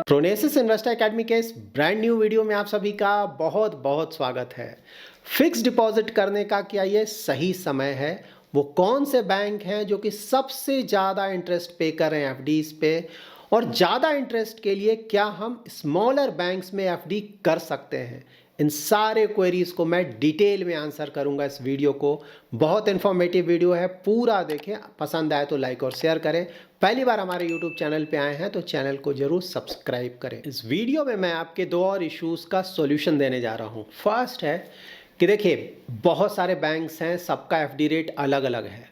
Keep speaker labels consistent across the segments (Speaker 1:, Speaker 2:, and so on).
Speaker 1: प्रोनेसिस investor academy के इस brand new video में आप सभी का बहुत बहुत स्वागत है। फिक्स डिपॉजिट करने का क्या ये सही समय है? वो कौन से बैंक हैं जो कि सबसे ज़्यादा इंटरेस्ट पे कर रहे हैं एफडीज पे, और ज़्यादा इंटरेस्ट के लिए क्या हम स्मॉलर बैंक्स में एफडी कर सकते हैं? इन सारे क्वेरीज को मैं डिटेल में आंसर करूंगा इस वीडियो को। बहुत इन्फॉर्मेटिव वीडियो है, पूरा देखें। पसंद आए तो लाइक और शेयर करें। पहली बार हमारे यूट्यूब चैनल पे आए हैं तो चैनल को जरूर सब्सक्राइब करें। इस वीडियो में मैं आपके दो और इश्यूज का सॉल्यूशन देने जा रहा हूं। फर्स्ट है कि देखिए, बहुत सारे बैंक्स हैं, सबका एफडी रेट अलग अलग है।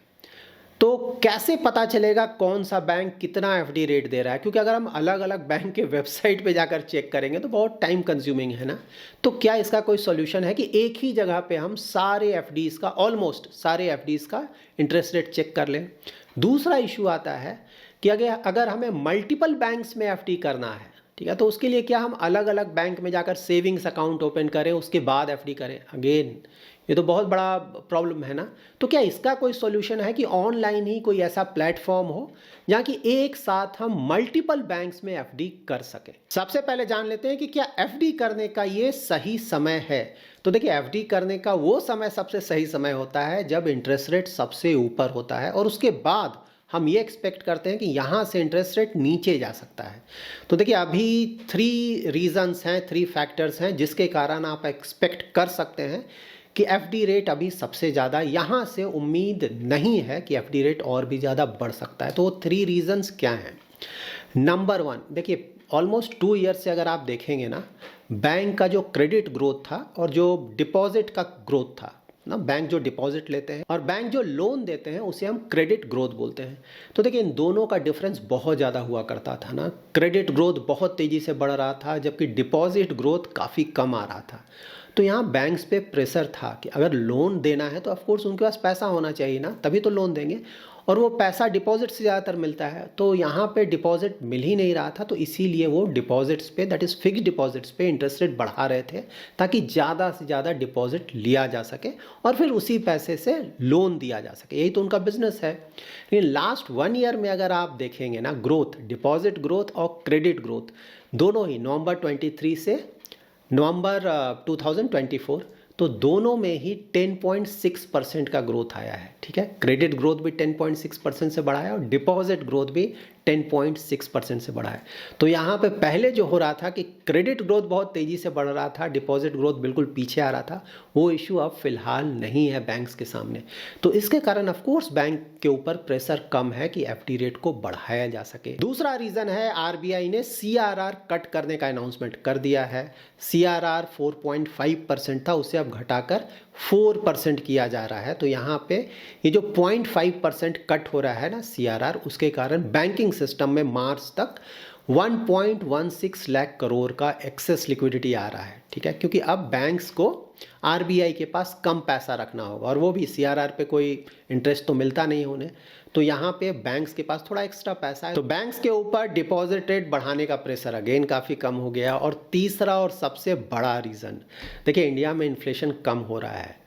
Speaker 1: तो कैसे पता चलेगा कौन सा बैंक कितना एफडी रेट दे रहा है? क्योंकि अगर हम अलग अलग बैंक के वेबसाइट पे जाकर चेक करेंगे तो बहुत टाइम कंज्यूमिंग है ना। तो क्या इसका कोई सॉल्यूशन है कि एक ही जगह पे हम सारे एफडीज का, ऑलमोस्ट सारे एफडीज का इंटरेस्ट रेट चेक कर लें? दूसरा इशू आता है कि अगर हमें मल्टीपल बैंक्स में एफडी करना है, ठीक है, तो उसके लिए क्या हम अलग अलग बैंक में जाकर सेविंग्स अकाउंट ओपन करें उसके बाद एफडी करें? अगेन ये तो बहुत बड़ा प्रॉब्लम है ना। तो क्या इसका कोई सॉल्यूशन है कि ऑनलाइन ही कोई ऐसा प्लेटफॉर्म हो जहाँ कि एक साथ हम मल्टीपल बैंक्स में एफडी कर सकें? सबसे पहले जान लेते हैं कि क्या एफडी करने का ये सही समय है। तो देखिए, एफडी करने का वो समय सबसे सही समय होता है जब इंटरेस्ट रेट सबसे ऊपर होता है और उसके बाद हम ये एक्सपेक्ट करते हैं कि यहाँ से इंटरेस्ट रेट नीचे जा सकता है। तो देखिए, अभी 3 रीजंस हैं, 3 फैक्टर्स हैं जिसके कारण आप एक्सपेक्ट कर सकते हैं कि एफडी रेट अभी सबसे ज़्यादा, यहाँ से उम्मीद नहीं है कि एफडी रेट और भी ज़्यादा बढ़ सकता है। तो वो 3 रीजंस क्या हैं? नंबर 1, देखिए, ऑलमोस्ट 2 ईयर्स से अगर आप देखेंगे ना, बैंक का जो क्रेडिट ग्रोथ था और जो डिपॉजिट का ग्रोथ था ना, बैंक जो डिपॉजिट लेते हैं और बैंक जो लोन देते हैं उसे हम क्रेडिट ग्रोथ बोलते हैं। तो देखिए, इन दोनों का डिफरेंस बहुत ज़्यादा हुआ करता था ना। क्रेडिट ग्रोथ बहुत तेज़ी से बढ़ रहा था जबकि डिपॉजिट ग्रोथ काफ़ी कम आ रहा था। तो यहाँ बैंक्स पे प्रेशर था कि अगर लोन देना है तो ऑफकोर्स उनके पास पैसा होना चाहिए ना, तभी तो लोन देंगे, और वो पैसा डिपॉजिट से ज़्यादातर मिलता है। तो यहाँ पे डिपॉजिट मिल ही नहीं रहा था, तो इसीलिए वो डिपॉजिट्स पे, दैट इज़ फिक्स्ड डिपॉजिट्स पे इंटरेस्ट रेट बढ़ा रहे थे ताकि ज़्यादा से ज़्यादा डिपॉजिट लिया जा सके और फिर उसी पैसे से लोन दिया जा सके। यही तो उनका बिजनेस है। लेकिन लास्ट 1 ईयर में अगर आप देखेंगे ना, ग्रोथ, डिपॉजिट ग्रोथ और क्रेडिट ग्रोथ दोनों ही नवंबर 23 से नवंबर 2024, तो दोनों में ही 10.6% का ग्रोथ आया है। ठीक है, क्रेडिट ग्रोथ भी 10.6% से बढ़ा है और डिपॉजिट ग्रोथ भी 10.6% से बढ़ा है। तो यहाँ पे पहले जो हो रहा था कि क्रेडिट ग्रोथ बहुत तेज़ी से बढ़ रहा था, डिपॉजिट ग्रोथ बिल्कुल पीछे आ रहा था, वो इशू अब फिलहाल नहीं है बैंक्स के सामने। तो इसके कारण ऑफ कोर्स बैंक के ऊपर प्रेशर कम है कि एफडी रेट को बढ़ाया जा सके। दूसरा रीज़न है, आरबीआई ने सीआरआर कट करने का अनाउंसमेंट कर दिया है। सीआरआर 4.5% था, उसे अब घटाकर 4% किया जा रहा है। तो यहाँ पे ये जो 0.5% कट हो रहा है ना सीआरआर, उसके कारण बैंकिंग सिस्टम में मार्च तक 1.16 लाख करोड़ का एक्सेस लिक्विडिटी आ रहा है। ठीक है, क्योंकि अब बैंक्स को आरबीआई के पास कम पैसा रखना होगा और वो भी सीआरआर पे कोई इंटरेस्ट तो मिलता नहीं उन्हें। तो यहाँ पे बैंक्स के पास थोड़ा एक्स्ट्रा पैसा है, तो बैंक्स के ऊपर डिपॉजिट रेट बढ़ाने का प्रेशर अगेन काफ़ी कम हो गया। और तीसरा और सबसे बड़ा रीज़न, देखिए, इंडिया में इन्फ्लेशन कम हो रहा है।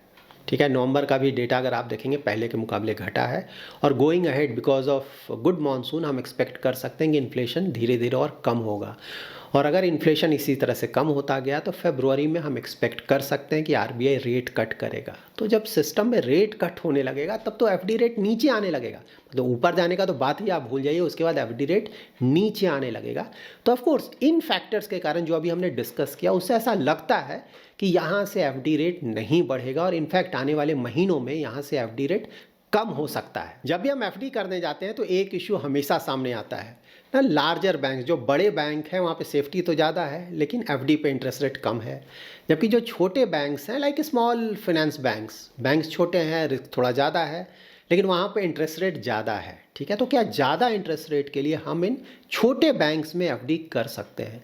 Speaker 1: ठीक है, नवंबर का भी डेटा अगर आप देखेंगे पहले के मुकाबले घटा है, और going ahead because of good monsoon हम एक्सपेक्ट कर सकते हैं कि इन्फ्लेशन धीरे धीरे और कम होगा। और अगर इन्फ्लेशन इसी तरह से कम होता गया तो फरवरी में हम एक्सपेक्ट कर सकते हैं कि आरबीआई रेट कट करेगा। तो जब सिस्टम में रेट कट होने लगेगा तब तो एफडी रेट नीचे आने लगेगा। तो ऊपर जाने का तो बात ही आप भूल जाइए, उसके बाद एफडी रेट नीचे आने लगेगा। तो ऑफकोर्स इन फैक्टर्स के कारण जो अभी हमने डिस्कस किया, उससे ऐसा लगता है कि यहाँ से एफडी रेट नहीं बढ़ेगा और इनफैक्ट आने वाले महीनों में यहाँ से एफडी रेट कम हो सकता है। जब भी हम एफडी करने जाते हैं तो एक इशू हमेशा सामने आता है ना, लार्जर बैंक, जो बड़े बैंक हैं वहाँ पे सेफ्टी तो ज़्यादा है लेकिन एफडी पे इंटरेस्ट रेट कम है, जबकि जो छोटे बैंक्स हैं लाइक स्मॉल फाइनेंस बैंक्स छोटे हैं, रिस्क थोड़ा ज़्यादा है लेकिन वहाँ पे इंटरेस्ट रेट ज़्यादा है। ठीक है, तो क्या ज़्यादा इंटरेस्ट रेट के लिए हम इन छोटे बैंक्स में एफडी कर सकते हैं?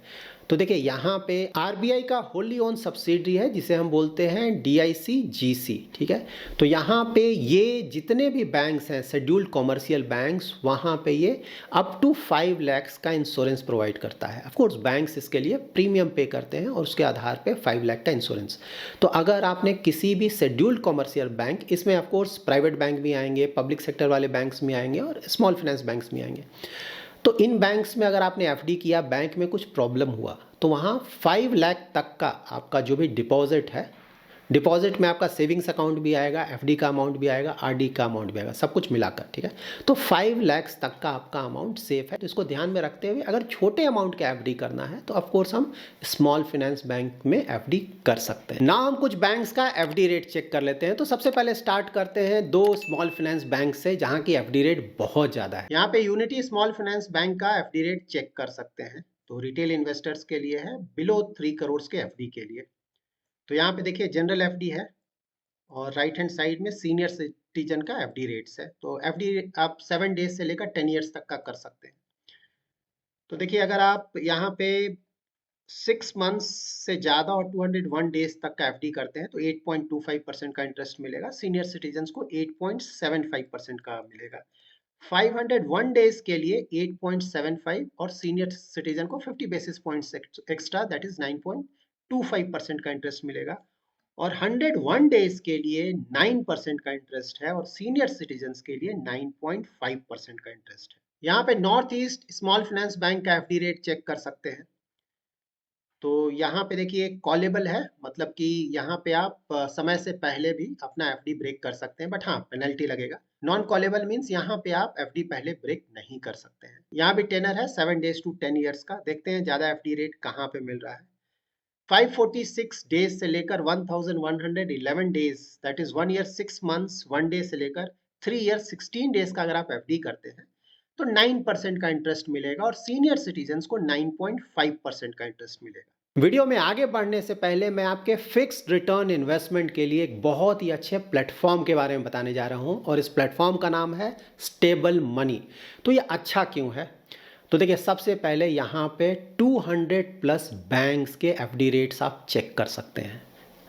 Speaker 1: तो देखिए, यहाँ पे आरबीआई का होली ओन सब्सिडरी है जिसे हम बोलते हैं DICGC। ठीक है, तो यहाँ पे ये जितने भी बैंक्स हैं, शेड्यूल्ड कॉमर्शियल बैंक्स, वहाँ पे ये अप टू 5 लाख का इंश्योरेंस प्रोवाइड करता है। ऑफकोर्स बैंक्स इसके लिए प्रीमियम पे करते हैं और उसके आधार पे 5 लाख का इंश्योरेंस। तो अगर आपने किसी भी शेड्यूल्ड कॉमर्शियल बैंक, इसमें ऑफकोर्स प्राइवेट बैंक भी आएंगे, पब्लिक सेक्टर वाले बैंक्स भी आएंगे और स्मॉल फाइनेंस बैंक्स भी आएंगे, तो इन बैंक्स में अगर आपने एफडी किया, बैंक में कुछ प्रॉब्लम हुआ, तो वहाँ 5 लाख तक का आपका जो भी डिपॉजिट है, डिपॉजिट में आपका सेविंग्स अकाउंट भी आएगा, एफडी का अमाउंट भी आएगा, आरडी का अमाउंट भी आएगा, सब कुछ मिलाकर, ठीक है। तो 5 लाख तक का आपका अमाउंट सेफ है। तो इसको ध्यान में रखते हुए अगर छोटे अमाउंट का एफडी करना है तो ऑफकोर्स हम स्मॉल फाइनेंस बैंक में एफडी कर सकते हैं। ना हम कुछ बैंक्स का एफडी रेट चेक कर लेते हैं। तो सबसे पहले स्टार्ट करते हैं दो स्मॉल फाइनेंस बैंक से जहाँ की एफडी रेट बहुत ज़्यादा है। यहाँ पे यूनिटी स्मॉल फाइनेंस बैंक का एफडी रेट चेक कर सकते हैं। तो रिटेल इन्वेस्टर्स के लिए है, बिलो 3 करोड़ के एफडी के लिए। तो यहाँ पे देखिए जनरल एफडी है और राइट हैंड साइड में सीनियर सिटीजन का एफडी रेट्स है। तो एफडी आप 7 डेज से लेकर 10 ईयर्स तक का कर सकते हैं। तो देखिए अगर आप यहाँ पे 6 मंथ्स से ज़्यादा और 201 डेज तक का एफडी करते हैं तो 8.25% का इंटरेस्ट मिलेगा। सीनियर सिटीजन्स को 8.75% का मिलेगा। 501 डेज के लिए 8.75 और सीनियर सिटीजन को 50 basis points extra, that is 9.25% का इंटरेस्ट मिलेगा। और 101 डेज के लिए 9% का इंटरेस्ट है और सीनियर सिटीजन्स के लिए 9.5% का इंटरेस्ट है। यहाँ पे north east small finance bank का एफडी रेट चेक कर सकते हैं। तो यहाँ पे देखिए कॉलेबल है, मतलब कि यहाँ पे आप समय से पहले भी अपना एफडी ब्रेक कर सकते हैं, बट हाँ पेनल्टी लगेगा। नॉन कॉलेबल मीन्स यहाँ पे आप एफडी पहले ब्रेक नहीं कर सकते हैं। यहाँ भी टेनर है 7 डेज टू 10 ईयर्स का। देखते हैं ज़्यादा एफडी रेट कहाँ पे मिल रहा है। 546 डेज से लेकर 1111 days, that is 1 year 6 months 1 day से लेकर 3 ईयर 16 डेज का अगर आप एफडी करते हैं तो 9% का इंटरेस्ट मिलेगा और सीनियर सिटीजन्स को 9.5% का इंटरेस्ट मिलेगा। वीडियो में आगे बढ़ने से पहले मैं आपके फिक्स्ड रिटर्न इन्वेस्टमेंट के लिए एक बहुत ही अच्छे प्लेटफॉर्म के बारे में बताने जा रहा हूं और इस प्लेटफॉर्म का नाम है स्टेबल मनी। तो ये अच्छा क्यों है? तो देखिए सबसे पहले यहाँ पे 200 प्लस बैंक्स के एफडी रेट्स आप चेक कर सकते हैं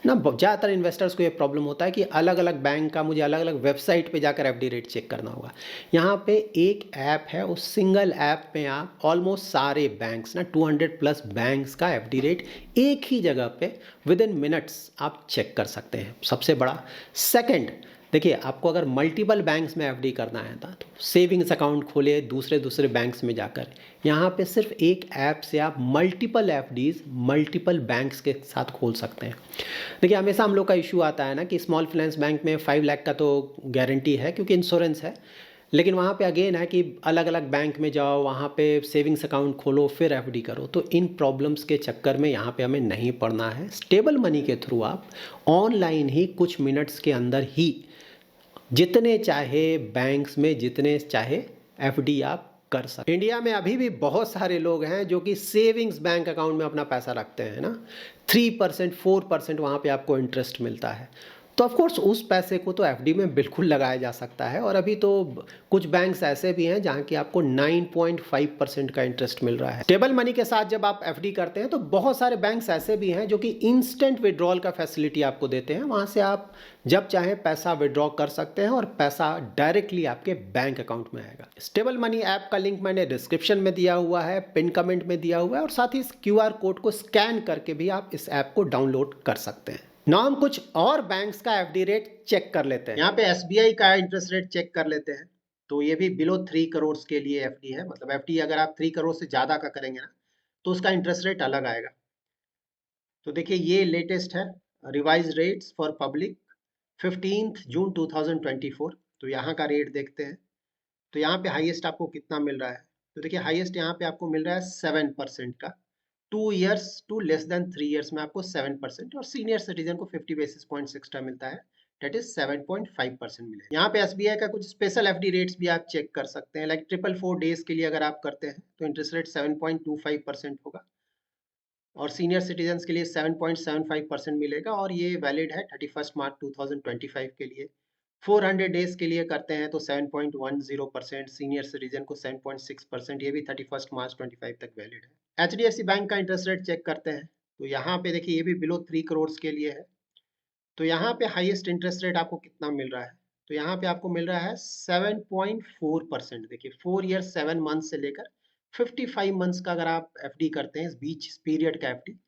Speaker 1: ना। ज़्यादातर इन्वेस्टर्स को ये प्रॉब्लम होता है कि अलग अलग बैंक का मुझे अलग अलग वेबसाइट पे जाकर एफडी रेट चेक करना होगा। यहाँ पे एक ऐप है, उस सिंगल ऐप पे आप ऑलमोस्ट सारे बैंक्स ना 200 प्लस बैंक्स का एफडी रेट एक ही जगह पे विद इन मिनट्स आप चेक कर सकते हैं। सबसे बड़ा। सेकेंड, देखिए आपको अगर मल्टीपल बैंक्स में एफडी करना है तो सेविंग्स अकाउंट खोले दूसरे दूसरे बैंक्स में जाकर, यहाँ पे सिर्फ एक ऐप से आप मल्टीपल एफडीज मल्टीपल बैंक्स के साथ खोल सकते हैं। देखिए हमेशा हम लोग का इशू आता है ना कि स्मॉल फाइनेंस बैंक में 5 लाख का तो गारंटी है क्योंकि इंश्योरेंस है, लेकिन वहाँ पे अगेन है कि अलग अलग बैंक में जाओ, वहाँ पे सेविंग्स अकाउंट खोलो फिर एफडी करो। तो इन प्रॉब्लम्स के चक्कर में यहाँ पे हमें नहीं पड़ना है। स्टेबल मनी के थ्रू आप ऑनलाइन ही कुछ मिनट्स के अंदर ही जितने चाहे बैंक्स में जितने चाहे एफडी आप कर सकते। इंडिया में अभी भी बहुत सारे लोग हैं जो कि सेविंग्स बैंक अकाउंट में अपना पैसा रखते हैं ना, 3% 4% वहाँ पे आपको इंटरेस्ट मिलता है। तो ऑफ कोर्स उस पैसे को तो एफडी में बिल्कुल लगाया जा सकता है। और अभी तो कुछ बैंक्स ऐसे भी हैं जहाँ की आपको 9.5% का इंटरेस्ट मिल रहा है। स्टेबल मनी के साथ जब आप एफडी करते हैं तो बहुत सारे बैंक्स ऐसे भी हैं जो कि इंस्टेंट विड्रॉल का फैसिलिटी आपको देते हैं। वहाँ से आप जब चाहे पैसा विड्रॉ कर सकते हैं और पैसा डायरेक्टली आपके बैंक अकाउंट में आएगा। स्टेबल मनी ऐप का लिंक मैंने डिस्क्रिप्शन में दिया हुआ है, पिन कमेंट में दिया हुआ है और साथ ही इस क्यूआर कोड को स्कैन करके भी आप इस ऐप को डाउनलोड कर सकते हैं। नाउ हम कुछ और बैंक्स का एफडी रेट चेक कर लेते हैं। यहाँ पे एसबीआई का इंटरेस्ट रेट चेक कर लेते हैं। तो ये भी बिलो 3 करोड़ के लिए एफडी है, मतलब एफडी अगर आप 3 करोड़ से ज़्यादा का करेंगे ना तो उसका इंटरेस्ट रेट अलग आएगा। तो देखिए ये लेटेस्ट है, रिवाइज रेट्स फॉर पब्लिक 15 जून 2024। तो यहाँ का रेट देखते हैं। तो यहाँ पे हाईएस्ट आपको कितना मिल रहा है? तो देखिए हाईएस्ट यहाँ पे आपको मिल रहा है 7% का। 2 years to less than 3 years में आपको 7% और सीनियर सिटीजन को 50 बेसिस पॉइंट्स एक्स्ट्रा मिलता है, डेट इज 7.5% मिलेगा। यहाँ पे एसबीआई का कुछ स्पेशल एफडी रेट्स भी आप चेक कर सकते हैं। लाइक 444 डेज के लिए अगर आप करते हैं तो इंटरेस्ट रेट 7.25% होगा और सीनियर सिटीजन्स के लिए 7.75% मिलेगा और ये वैलिड है 31 मार्च 2025 के लिए। 400 डेज के लिए करते हैं तो 7.10%, सीनियर सिटीजन को 7.6%, ये भी 31 मार्च 25 तक वैलिड है। एचडीएफसी बैंक का इंटरेस्ट रेट चेक करते हैं। तो यहाँ पे देखिए ये भी बिलो 3 करोड़ के लिए है। तो यहाँ पे हाईएस्ट इंटरेस्ट रेट आपको कितना मिल रहा है? तो यहाँ पे आपको मिल रहा है 7.4%। देखिए 4 ईयर 7 मंथ से लेकर 55 मंथ्स का अगर आप एफडी करते हैं इस बीच पीरियड का एफडी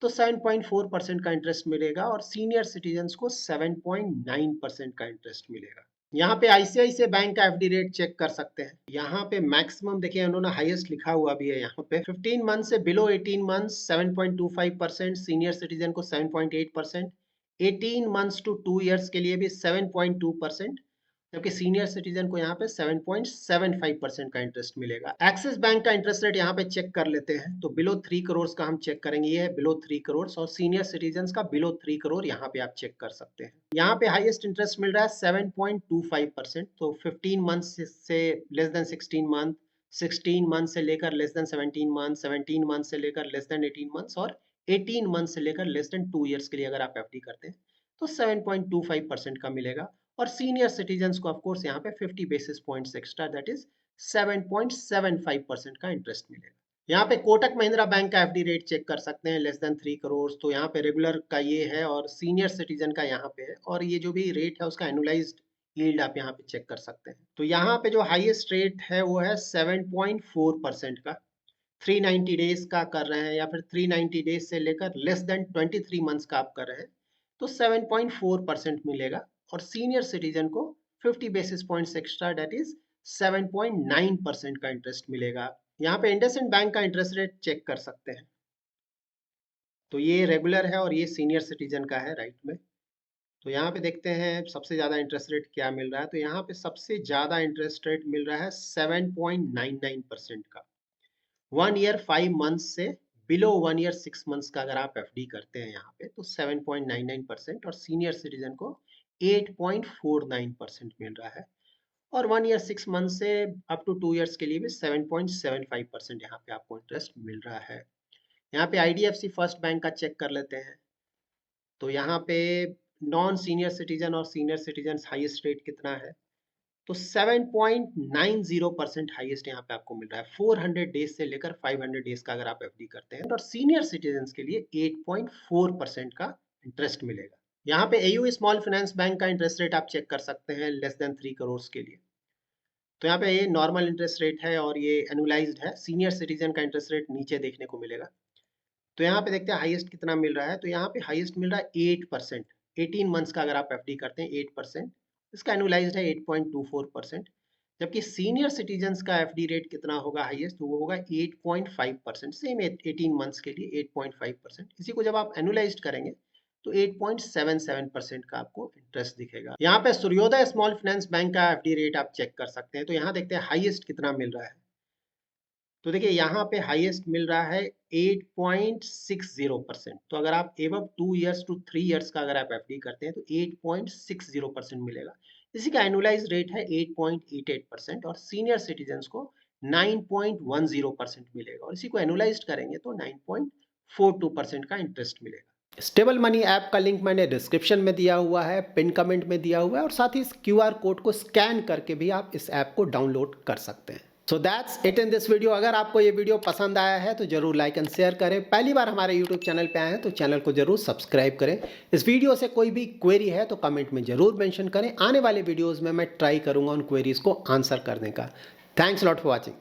Speaker 1: तो 7.4% का इंटरेस्ट मिलेगा और सीनियर सिटीजन्स को 7.9% का इंटरेस्ट मिलेगा। यहाँ पे आईसीआईसीआई बैंक का एफडी रेट चेक कर सकते हैं। यहाँ पे मैक्सिमम देखिए उन्होंने हाईएस्ट लिखा हुआ भी है यहाँ पे 15 मंथ से बिलो 18 मंथ्स 7.25%, सीनियर सिटीजन को 7.8%, 18 मंथ्स टू 2 इयर्स के लिए भी 7.2%, जबकि सीनियर सिटीजन को यहाँ पे 7.75% का इंटरेस्ट मिलेगा। एक्सिस बैंक का इंटरेस्ट रेट यहाँ पे चेक कर लेते हैं, तो बिलो 3 करोड़ का हम चेक करेंगे। ये है बिलो 3 करोड़ और सीनियर सिटीजन का बिलो 3 करोड़ यहाँ पे आप चेक कर सकते हैं। यहाँ पे हाईएस्ट इंटरेस्ट मिल रहा है 7.25%, तो 15 मंथ से लेस देन 16 मंथ, 16 मंथ से लेकर लेस देन 17 मंथ, 17 मंथ से लेकर लेस देन 18 मंथ्स और 18 मंथ से लेकर लेस देन 2 इयर्स के लिए अगर आप एफडी करते हैं तो 7.25% का मिलेगा। और सीनियर सिटीजन को ऑफ कोर्स यहाँ पे 50 basis points extra, that is 7.75% का इंटरेस्ट मिलेगा। यहाँ पे कोटक महिंद्रा बैंक का एफडी रेट चेक कर सकते हैं, लेस देन 3 करोड़, तो यहाँ पे रेगुलर का ये है और सीनियर सिटीजन का यहाँ पे है, और ये जो भी रेट है उसका एनुअलाइज्ड यील्ड आप यहाँ पे चेक कर सकते हैं। तो यहाँ पे जो हाईएस्ट रेट है वो है 7.4% का, 390 डेज का कर रहे हैं या फिर 390 डेज से लेकर लेस देन 23 मंथ्स का आप कर रहे हैं तो 7.4% मिलेगा। और सीनियर सिटीजन को 50 basis points extra, that is 7.9% का इंटरेस्ट मिलेगा। यहाँ पे इंडसइंड बैंक का इंटरेस्ट रेट चेक कर सकते हैं, तो ये रेगुलर है और ये सीनियर सिटीजन का है राइट में। तो यहाँ पे देखते हैं सबसे ज़्यादा इंटरेस्ट रेट क्या मिल रहा है, तो यहाँ पे सबसे ज़्यादा इंटरेस्ट रेट मिल रहा है 7.99% का। 1 ईयर 5 मंथ्स से बिलो 1 ईयर 6 मंथ्स का अगर आप एफडी करते हैं यहाँ पे तो 7.99%, और सीनियर सिटीजन को 8.49% मिल रहा है, और 1 ईयर 6 मंथ से अप टू 2 इयर्स के लिए भी 7.75% यहाँ पे आपको इंटरेस्ट मिल रहा है। यहाँ पे आईडीएफसी फर्स्ट बैंक का चेक कर लेते हैं, तो यहाँ पे नॉन सीनियर सिटीजन और सीनियर सिटीजन हाईएस्ट रेट कितना है, तो 7.90% हाईएस्ट यहाँ पे आपको मिल रहा है 400 डेज से लेकर 500 डेज का अगर आप एफडी करते हैं, और सीनियर सिटीजन के लिए 8.4% का इंटरेस्ट मिलेगा। यहाँ पे एयू स्मॉल फाइनेंस बैंक का इंटरेस्ट रेट आप चेक कर सकते हैं लेस देन 3 करोड़ के लिए, तो यहाँ पे ये नॉर्मल इंटरेस्ट रेट है और ये एनुअलाइज्ड है। सीनियर सिटीजन का इंटरेस्ट रेट नीचे देखने को मिलेगा, तो यहाँ पे देखते हैं हाईएस्ट कितना मिल रहा है, तो यहाँ पे हाईएस्ट मिल रहा है 8%, 18 मंथ्स का अगर आप एफडी करते हैं 8%, इसका एनुअलाइज्ड है 8.24%, जबकि सीनियर सिटीजन्स का एफडी रेट कितना होगा हाईएस्ट, तो वो होगा 8.5%, सेम 18 मंथ्स के लिए 8.5%। इसी को जब आप एनुअलाइज्ड करेंगे तो 8.77% का आपको इंटरेस्ट दिखेगा। यहाँ पे सूर्योदय स्मॉल फाइनेंस बैंक का एफडी रेट आप चेक कर सकते हैं, तो यहाँ देखते हैं हाईएस्ट कितना मिल रहा है, तो देखिए यहाँ पे हाईएस्ट मिल रहा है 8.60%, तो अगर आप एबव 2 इयर्स टू 3 इयर्स का अगर आप एफडी करते हैं तो 8.60% मिलेगा। इसी का एनुअलाइज रेट है 8.88%, और सीनियर सिटीजन्स को 9.10% मिलेगा, और इसी को एनुअलाइज करेंगे तो 9.42% का इंटरेस्ट मिलेगा। स्टेबल मनी ऐप का लिंक मैंने डिस्क्रिप्शन में दिया हुआ है, पिन कमेंट में दिया हुआ है, और साथ ही इस क्यूआर कोड को स्कैन करके भी आप इस ऐप को डाउनलोड कर सकते हैं। So that's it in this video. अगर आपको ये वीडियो पसंद आया है तो जरूर लाइक एंड शेयर करें। पहली बार हमारे यूट्यूब चैनल पे आए हैं तो चैनल को जरूर सब्सक्राइब करें। इस वीडियो से कोई भी क्वेरी है तो कमेंट में जरूर मेंशन करें। आने वाले वीडियोस में मैं ट्राई करूंगा उन क्वेरीज को आंसर करने का। Thanks lot for watching.